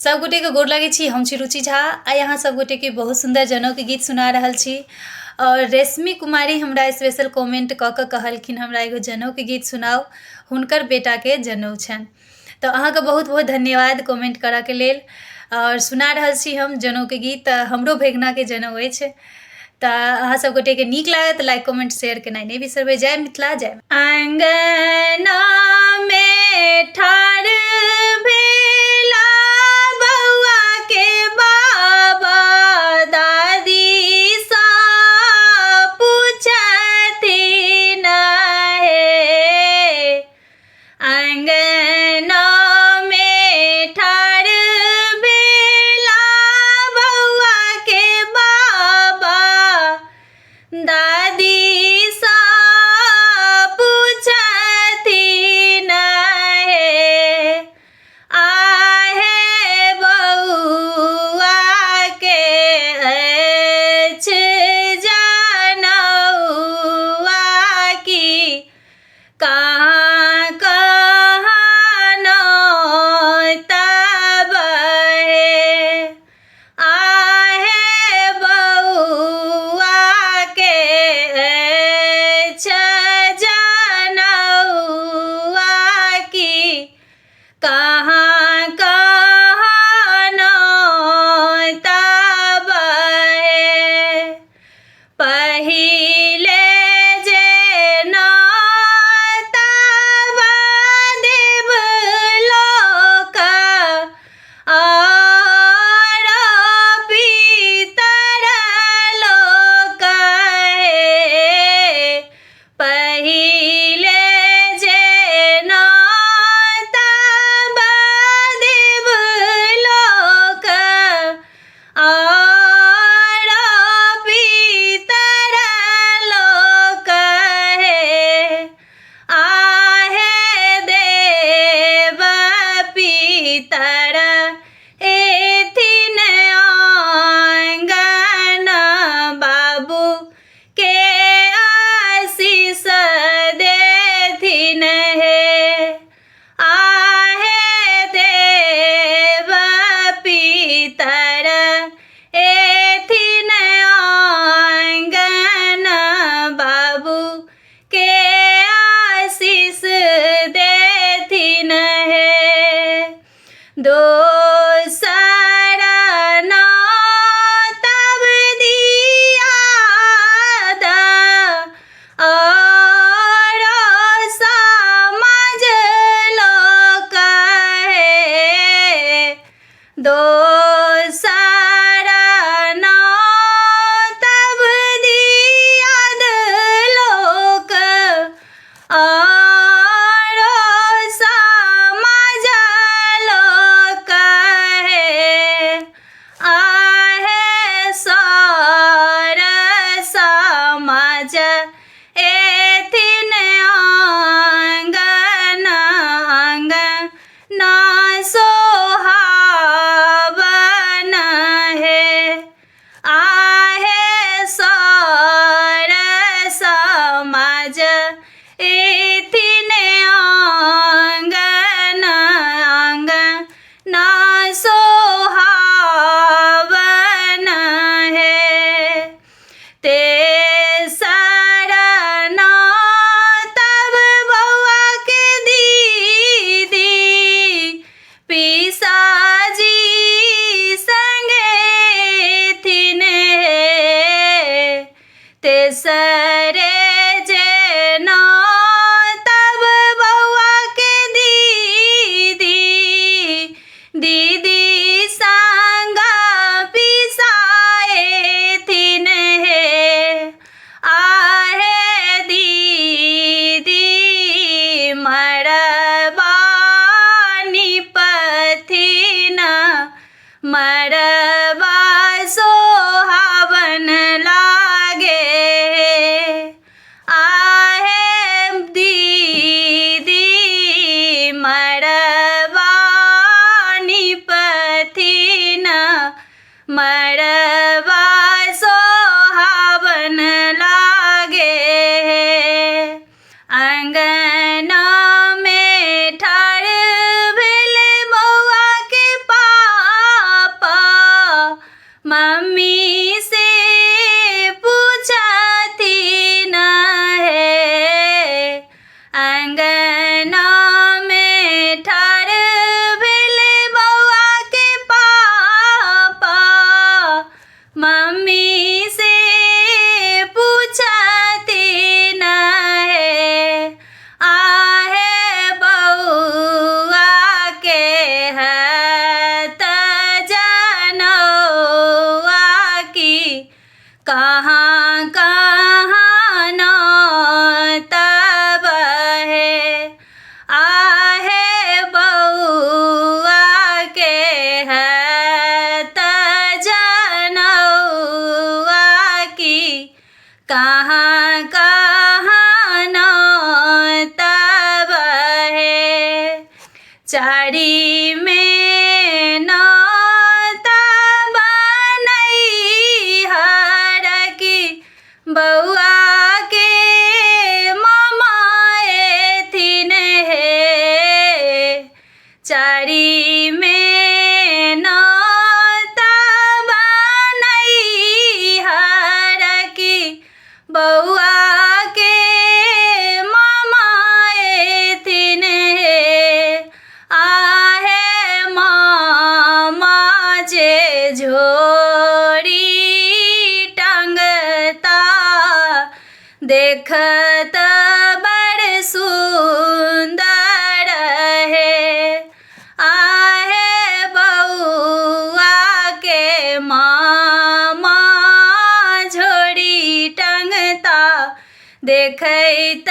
सब गोटे के गोर लगे छी। हम छी रुचि झा। आइ अहाँ सब गोटे के बहुत सुंदर जनऊ के गीत सुना रहल छी। और रेशमी कुमारी हमरा स्पेशल कमेंट कऽ के कहलखिन हमरा एगो जनऊ के गीत सुनाओ, हुनकर बेटा के जनऊ छनि। तो अहाँ के बहुत बहुत धन्यवाद कमेंट करऽ के लेल। और सुना रहल छी हम जनऊ के गीत। हमरो भगिना के जनऊ अछि। तो अहाँ सब गोटे के नीक लागत लाइक कमेंट शेयर केनाइ नहीं बिसरबै। जय मिथिला जय। आंगना में ठाड़ भेला बउआ के बाबा दादी सा पूछथिन हे। आंगना में ठाड़ भेला बउआ के बाबा दादी सा पूछथिन हे। आहे बउआ के अछि जनउआ की कहाँ कहाँ तब हे। आहे बउआ के अछि जनउआ की कहाँ कहाँ तब हे। पहिले जे तब देव लोक और पितर लोक हे। पहिले जे तब देव लोक और पितर लोक हे। आहे देव पितर एथिन आंगन बाबू के आशीष देथिन हे। आहे देव पितर एथिन आंगन बाबू के आशीष देथिन हे। दोसर ना तब दियाद और समाज लोक हे। दोसर ना तब दियाद लोक और समाज लोक हे। आहे सर समाज एथिन आंगन आंगना सोहावन हे। आहे सर समाज एथिन आंगन आंगना सोहावन हे। तेसर ना तब बउआ के दीदी पिसाजी संगे एथिन हे। तेसरे जे तब बउआ के दीदी संग पिसाएथिन हे। आहे दीदी मरबा निपथिन मरबा सोहावन लागे। आहे दीदी मरबा निपथिन मरबा सोहावन लागे। आंगना में ठाड़ भेल बउआ के देखत बड़ सुंदर है। आहे बउआ के मामा झोरी टंगता देखैत